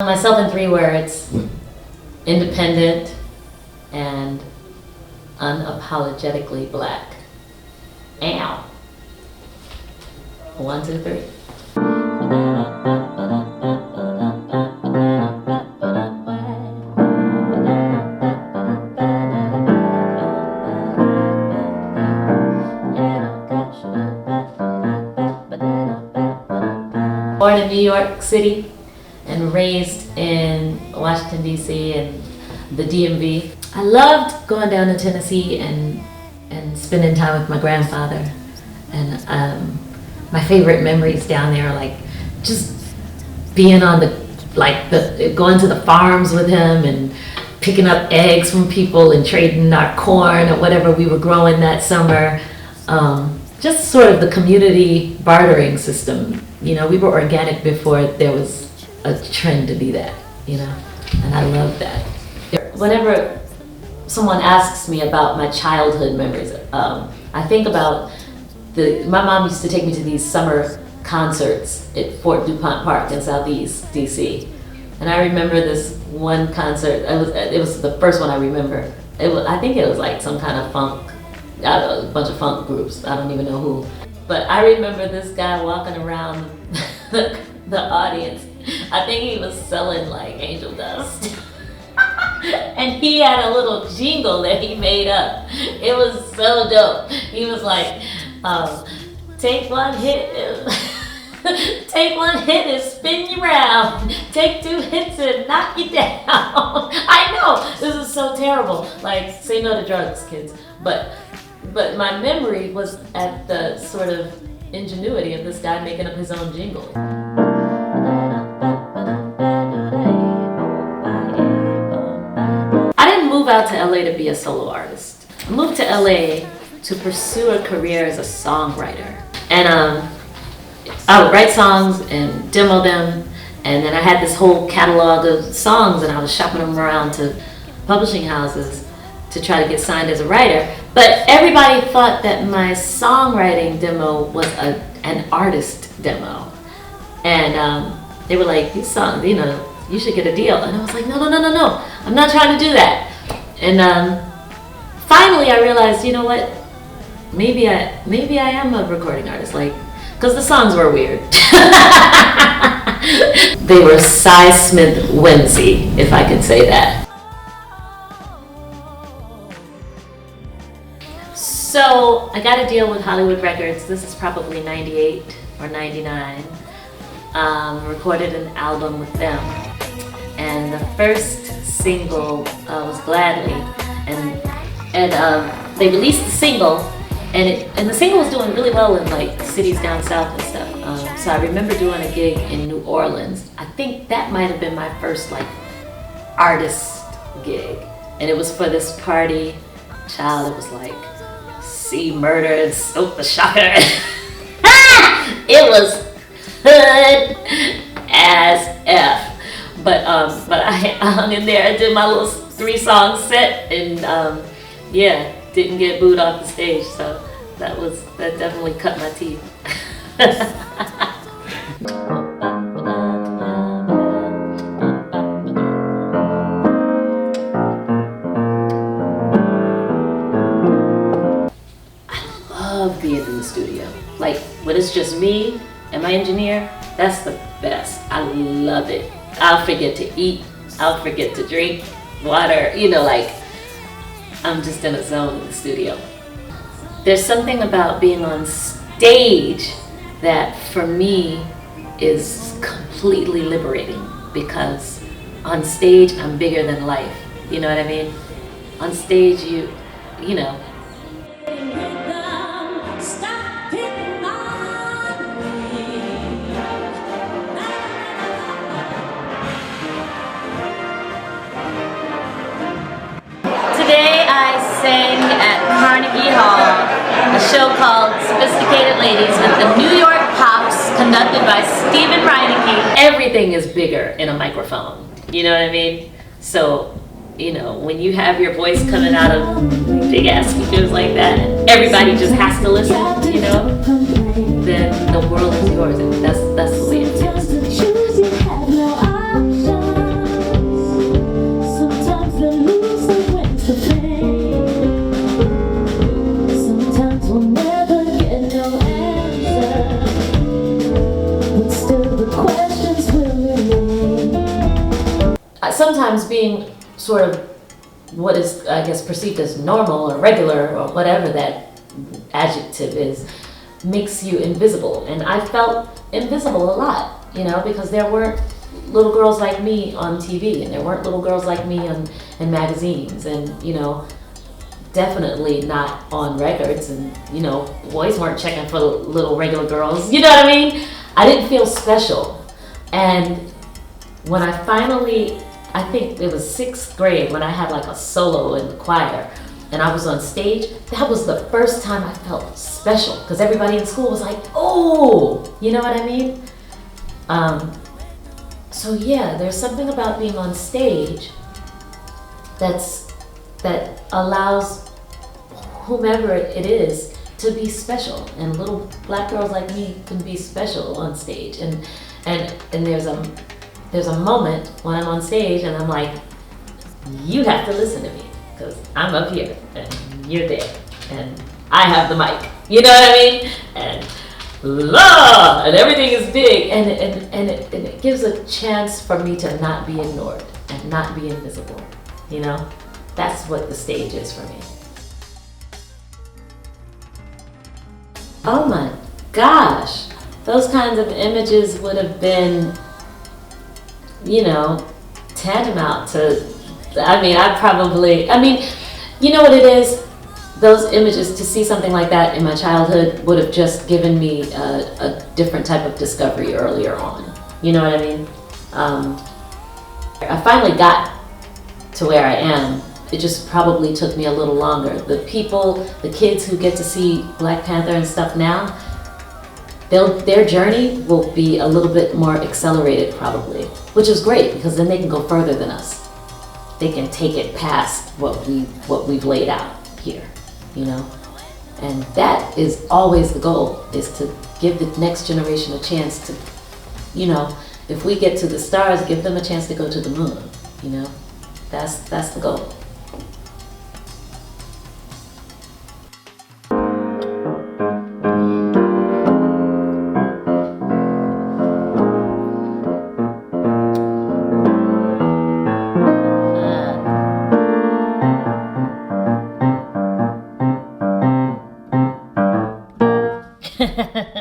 Myself in 3 words: independent and unapologetically black. Ow. 1, 2, 3. Born in New York City and raised in Washington, D.C. and the DMV. I loved going down to Tennessee and spending time with my grandfather. And my favorite memories down there are like just being on going to the farms with him and picking up eggs from people and trading our corn or whatever we were growing that summer. Just sort of the community bartering system. You know, we were organic before there was a trend to be that, you know, and I love that. Whenever someone asks me about my childhood memories, I think about my mom used to take me to these summer concerts at Fort DuPont Park in Southeast DC. And I remember this one concert, it was the first one I remember. I think it was like some kind of funk, I don't know, a bunch of funk groups, I don't even know who. But I remember this guy walking around the audience. I think he was selling like angel dust. And he had a little jingle that he made up. It was so dope. He was like, take one hit, take one hit and spin you round. Take 2 hits and knock you down. I know, this is so terrible. Like, say no to drugs, kids. But my memory was at the sort of ingenuity of this guy making up his own jingle. I didn't move out to LA to be a solo artist. I moved to LA to pursue a career as a songwriter. And I would write songs and demo them, and then I had this whole catalog of songs and I was shopping them around to publishing houses to try to get signed as a writer. But everybody thought that my songwriting demo was an artist demo. And they were like, these songs, you know, you should get a deal. And I was like, no, I'm not trying to do that. And finally I realized, you know what, maybe I am a recording artist, like, because the songs were weird. They were Cy Smith whimsy, if I could say that. So I got a deal with Hollywood Records. This is probably 98 or 99. Recorded an album with them. And the first single was Gladly. And they released the single, and the single was doing really well in like cities down south and stuff. So I remember doing a gig in New Orleans. I think that might have been my first like artist gig. And it was for this party. Child, it was like See Murder and Soap the Shocker. It was hood as F. But I hung in there. I did my little 3-song set, and yeah, didn't get booed off the stage. So that definitely cut my teeth. Being in the studio, like when it's just me and my engineer, that's the best. I love it. I'll forget to eat, I'll forget to drink water, you know, like I'm just in a zone in the studio. There's something about being on stage that for me is completely liberating, because on stage I'm bigger than life, you know what I mean? On stage you know. Sang at Carnegie Hall, a show called Sophisticated Ladies with the New York Pops, conducted by Stephen Reineke. Everything is bigger in a microphone, you know what I mean? So, you know, when you have your voice coming out of big ass speakers like that, everybody just has to listen, you know, then the world is yours, and that's the way it feels to me. sometimes being sort of what is, I guess, perceived as normal or regular or whatever that adjective is, makes you invisible. And I felt invisible a lot, you know, because there weren't little girls like me on TV, and there weren't little girls like me in magazines, and, you know, definitely not on records, and, you know, boys weren't checking for little regular girls, you know what I mean? I didn't feel special. And when I finally, I think it was 6th grade, when I had like a solo in the choir and I was on stage, that was the first time I felt special, because everybody in school was like, oh, you know what I mean? So yeah, there's something about being on stage that allows whomever it is to be special, and little black girls like me can be special on stage. And there's a moment when I'm on stage and I'm like, you have to listen to me, because I'm up here and you're there and I have the mic, you know what I mean? And everything is big, and it gives a chance for me to not be ignored and not be invisible, you know? That's what the stage is for me. Oh my gosh, those kinds of images would have been, you know, tantamount to, you know what it is? Those images, to see something like that in my childhood would have just given me a different type of discovery earlier on. You know what I mean? I finally got to where I am. It just probably took me a little longer. The kids who get to see Black Panther and stuff now, their journey will be a little bit more accelerated probably, which is great, because then they can go further than us. They can take it past what we've laid out here, you know? And that is always the goal, is to give the next generation a chance to, you know, if we get to the stars, give them a chance to go to the moon, you know? That's the goal.